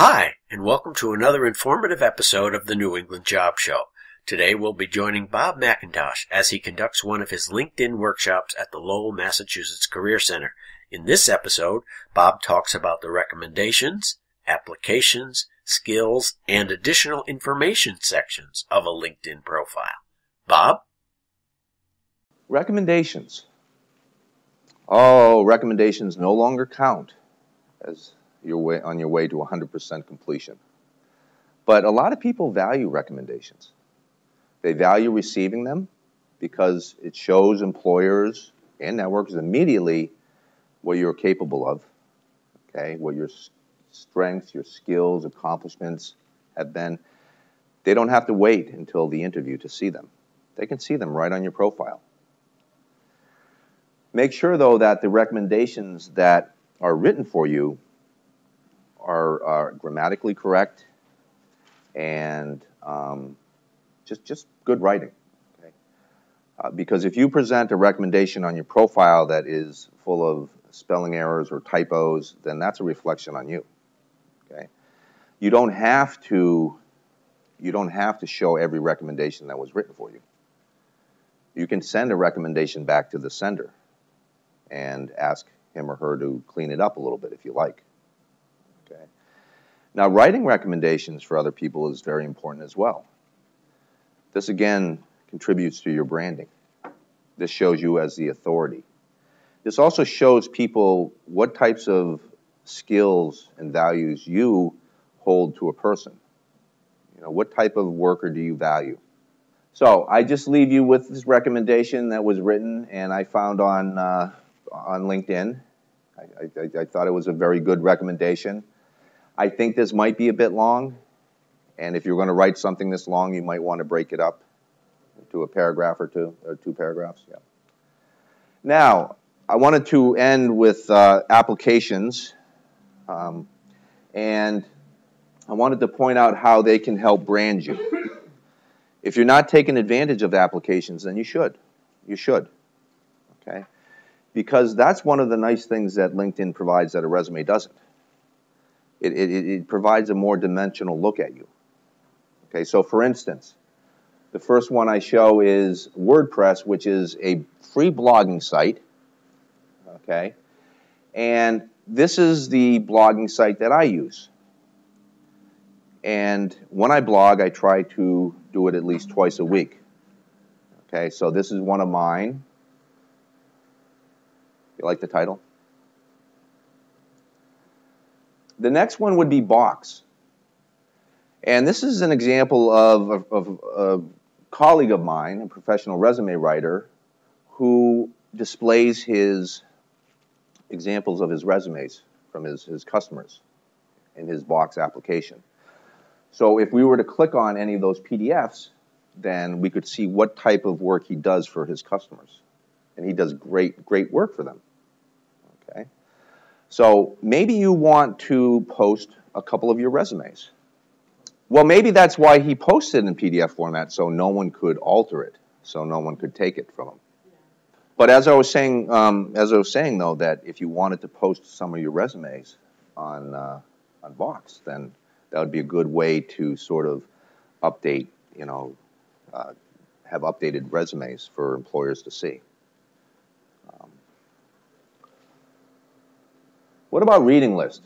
Hi, and welcome to another informative episode of the New England Job Show. Today we'll be joining Bob McIntosh as he conducts one of his LinkedIn workshops at the Lowell, Massachusetts Career Center. In this episode, Bob talks about the recommendations, applications, skills, and additional information sections of a LinkedIn profile. Bob? Recommendations. Oh, recommendations no longer count as on your way to 100% completion. But a lot of people value recommendations. They value receiving them because it shows employers and networks immediately what you're capable of, okay, what your strengths, your skills, accomplishments have been. They don't have to wait until the interview to see them. They can see them right on your profile. Make sure, though, that the recommendations that are written for you are grammatically correct and just good writing. Okay? Because if you present a recommendation on your profile that is full of spelling errors or typos, then that's a reflection on you. Okay? You don't have to show every recommendation that was written for you. You can send a recommendation back to the sender and ask him or her to clean it up a little bit if you like. Okay. Now, writing recommendations for other people is very important as well. This, again, contributes to your branding. This shows you as the authority. This also shows people what types of skills and values you hold to a person. You know, what type of worker do you value? So I just leave you with this recommendation that was written and I found on LinkedIn. I thought it was a very good recommendation. I think this might be a bit long, and if you're going to write something this long, you might want to break it up into a paragraph or two paragraphs. Yeah. Now, I wanted to end with applications, and I wanted to point out how they can help brand you. If you're not taking advantage of applications, then you should. You should. Okay? Because that's one of the nice things that LinkedIn provides that a resume doesn't. It provides a more dimensional look at you. Okay, so for instance, the first one I show is WordPress, which is a free blogging site. Okay, and this is the blogging site that I use. And when I blog, I try to do it at least twice a week. Okay, so this is one of mine. You like the title? The next one would be Box. And this is an example of a colleague of mine, a professional resume writer, who displays his examples of his resumes from his customers in his Box application. So if we were to click on any of those PDFs, then we could see what type of work he does for his customers. And he does great work for them. Okay? So maybe you want to post a couple of your resumes. Well, maybe that's why he posted in PDF format, so no one could alter it, so no one could take it from him. But as I was saying, though, that if you wanted to post some of your resumes on Box, then that would be a good way to sort of update, have updated resumes for employers to see. What about Reading List?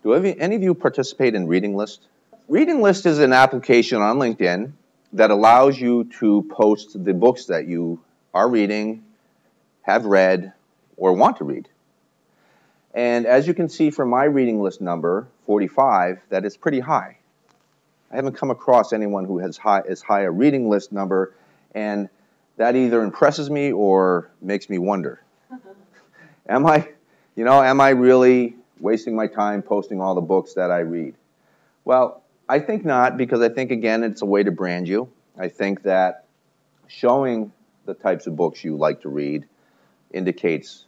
Do any of you participate in Reading List? Reading List is an application on LinkedIn that allows you to post the books that you are reading, have read, or want to read. And as you can see from my Reading List number, 45, that is pretty high. I haven't come across anyone who has as high a Reading List number, and that either impresses me or makes me wonder. Am I really wasting my time posting all the books that I read? Well, I think not, because I think, again, it's a way to brand you. I think that showing the types of books you like to read indicates,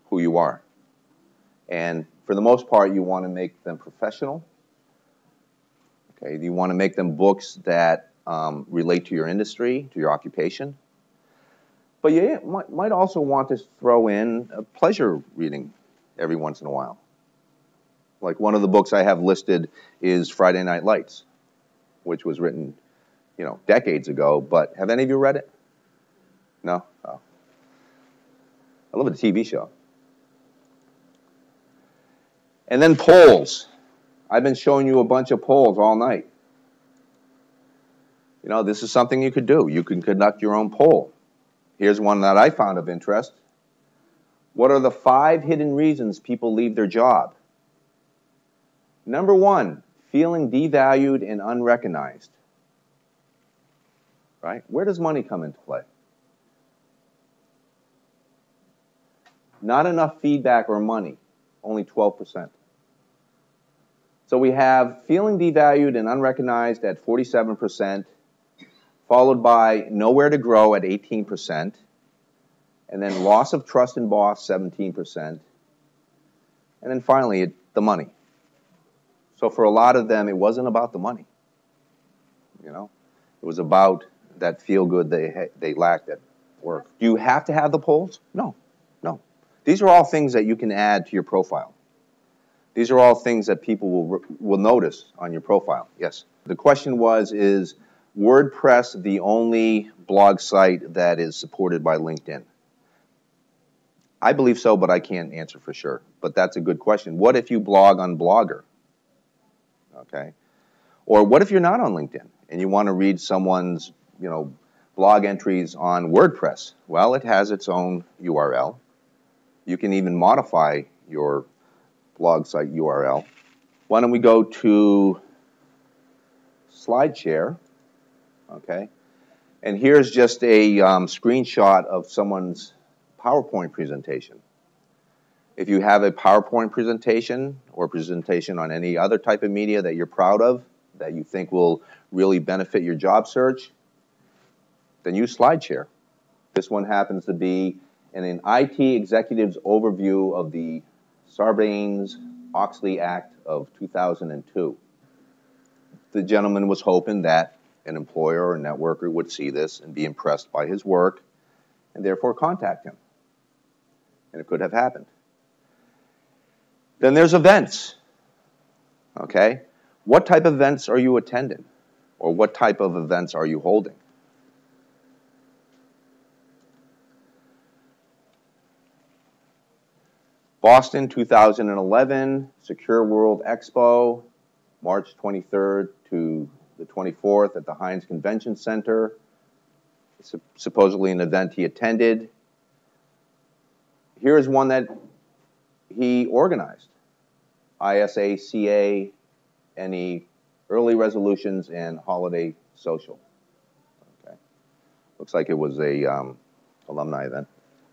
who you are. And for the most part, you want to make them professional. Okay, you want to make them books that relate to your industry, to your occupation. But you might also want to throw in a pleasure reading every once in a while. Like one of the books I have listed is Friday Night Lights, which was written, decades ago. But have any of you read it? No? Oh. I love the TV show. And then polls. I've been showing you a bunch of polls all night. This is something you could do. You can conduct your own poll. Here's one that I found of interest. What are the 5 hidden reasons people leave their job? Number 1, feeling devalued and unrecognized. Right? Where does money come into play? Not enough feedback or money, only 12%. So we have feeling devalued and unrecognized at 47%, followed by nowhere to grow at 18%, and then loss of trust in boss, 17%, and then finally, the money. So for a lot of them, it wasn't about the money. It was about that feel-good they lacked at work. Do you have to have the polls? No. These are all things that you can add to your profile. These are all things that people will notice on your profile. Yes. The question is WordPress the only blog site that is supported by LinkedIn? I believe so, but I can't answer for sure. But that's a good question. What if you blog on Blogger? Okay. Or what if you're not on LinkedIn and you want to read someone's, blog entries on WordPress? Well, it has its own URL. You can even modify your blog site URL. Why don't we go to SlideShare? Okay. And here's just a screenshot of someone's PowerPoint presentation. If you have a PowerPoint presentation or presentation on any other type of media that you're proud of, that you think will really benefit your job search, then use SlideShare. This one happens to be an IT executive's overview of the Sarbanes-Oxley Act of 2002. The gentleman was hoping that an employer or networker would see this and be impressed by his work and therefore contact him. And it could have happened. Then there's events. Okay? What type of events are you attending? Or what type of events are you holding? Boston 2011, Secure World Expo, March 23rd to the 24th at the Heinz Convention Center. It's supposedly an event he attended. Here is one that he organized. ISACA, any early resolutions and holiday social. Okay. Looks like it was a alumni event.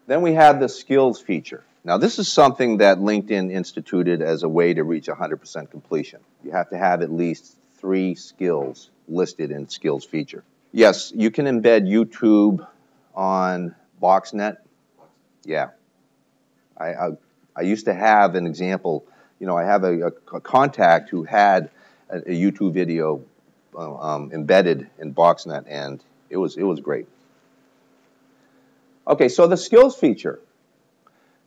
Then we have the skills feature. Now, this is something that LinkedIn instituted as a way to reach 100% completion. You have to have at least 3 skills listed in skills feature. Yes, you can embed YouTube on BoxNet. Yeah. I used to have an example. I have a contact who had a YouTube video embedded in BoxNet, and it was great. Okay, so the skills feature.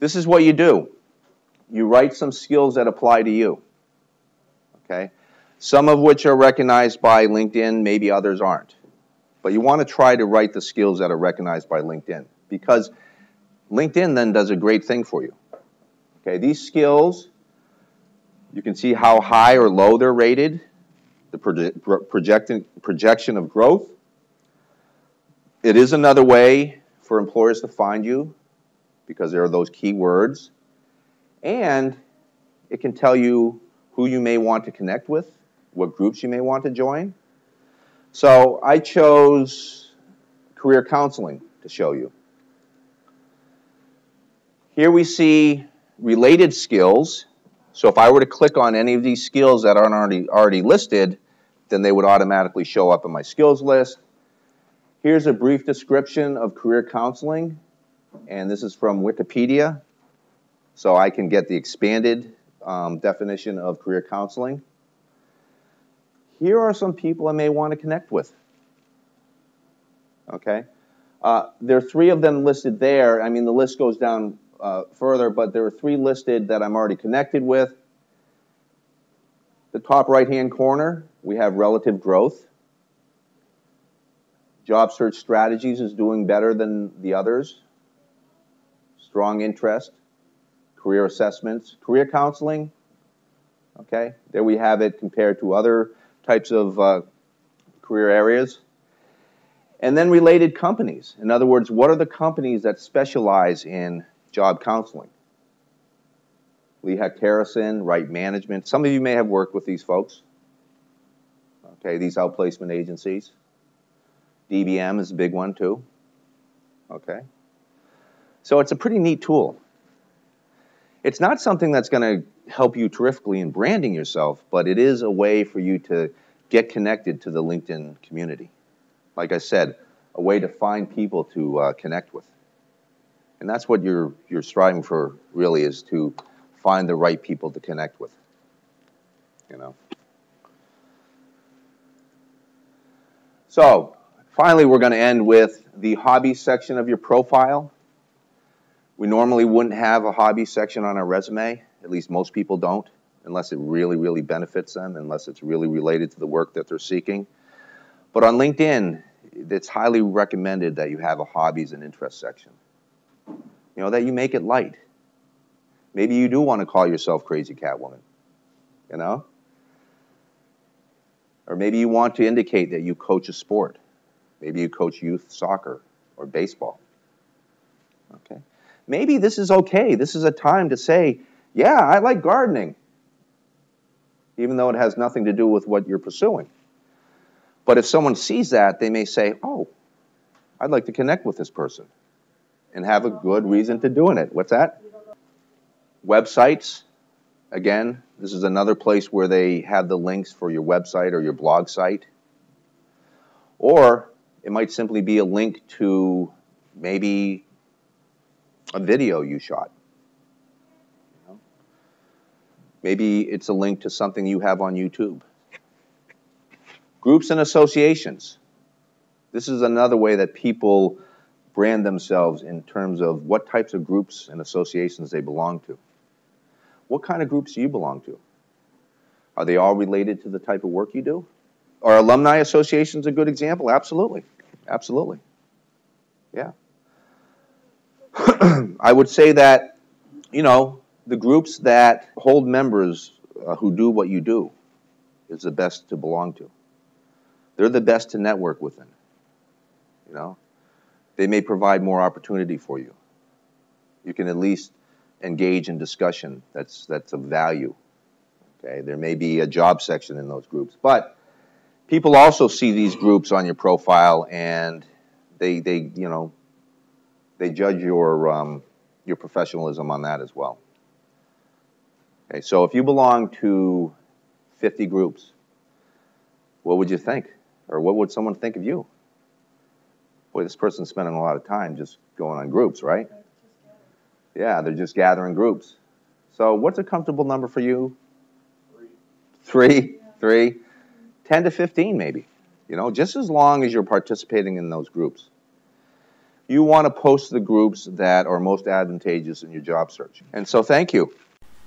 This is what you do. You write some skills that apply to you. Okay? Some of which are recognized by LinkedIn, maybe others aren't. But you want to try to write the skills that are recognized by LinkedIn, because LinkedIn then does a great thing for you. Okay, these skills, you can see how high or low they're rated, the projection of growth. It is another way for employers to find you, because there are those keywords. And it can tell you who you may want to connect with, what groups you may want to join. So I chose career counseling to show you. Here we see related skills. So if I were to click on any of these skills that aren't already listed, then they would automatically show up in my skills list. Here's a brief description of career counseling, and this is from Wikipedia, so I can get the expanded definition of career counseling. Here are some people I may want to connect with. Okay, there are 3 of them listed there. I mean, the list goes down further, but there are 3 listed that I'm already connected with. the top right-hand corner, we have relative growth. Job search strategies is doing better than the others. Strong interest. Career assessments. Career counseling. Okay, there we have it compared to other types of career areas. And then related companies. In other words, what are the companies that specialize in job counseling? Lee Hecht Harrison, Right Management. Some of you may have worked with these folks. Okay, these outplacement agencies. DBM is a big one too. Okay. So it's a pretty neat tool. It's not something that's going to help you terrifically in branding yourself, but it is a way for you to get connected to the LinkedIn community. Like I said, a way to find people to connect with. And that's what you're striving for, really, is to find the right people to connect with. You know. So, finally, we're going to end with the hobby section of your profile. We normally wouldn't have a hobby section on our resume. At least most people don't, unless it really, really benefits them, unless it's really related to the work that they're seeking. But on LinkedIn, it's highly recommended that you have a hobbies and interests section. You know, that you make it light. Maybe you do want to call yourself Crazy Catwoman, you know? Or maybe you want to indicate that you coach a sport. Maybe you coach youth soccer or baseball. Okay. Maybe this is okay. This is a time to say, yeah, I like gardening, even though it has nothing to do with what you're pursuing. But if someone sees that, they may say, oh, I'd like to connect with this person and have a good reason to doing it. What's that? Websites. Again, this is another place where they have the links for your website or your blog site. Or it might simply be a link to maybe a video you shot. You know? Maybe it's a link to something you have on YouTube. Groups and associations. This is another way that people brand themselves in terms of what types of groups and associations they belong to. What kind of groups do you belong to? Are they all related to the type of work you do? Are alumni associations a good example? Absolutely. Absolutely. Yeah. I would say that, you know, the groups that hold members who do what you do is the best to belong to. They're the best to network within. You know, they may provide more opportunity for you. You can at least engage in discussion that's of value. Okay, there may be a job section in those groups, but people also see these groups on your profile, and they you know, they judge your professionalism on that as well. Okay, so if you belong to 50 groups, what would you think? Or what would someone think of you? Boy, this person's spending a lot of time just going on groups, right? Yeah, they're just gathering groups. So what's a comfortable number for you? 3. 3. 10 to 15 maybe. You know, just as long as you're participating in those groups. You want to post the groups that are most advantageous in your job search. And so thank you.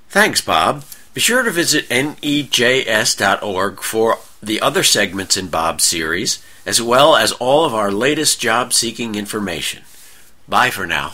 Thanks, Bob. Be sure to visit nejs.org for the other segments in Bob's series, as well as all of our latest job-seeking information. Bye for now.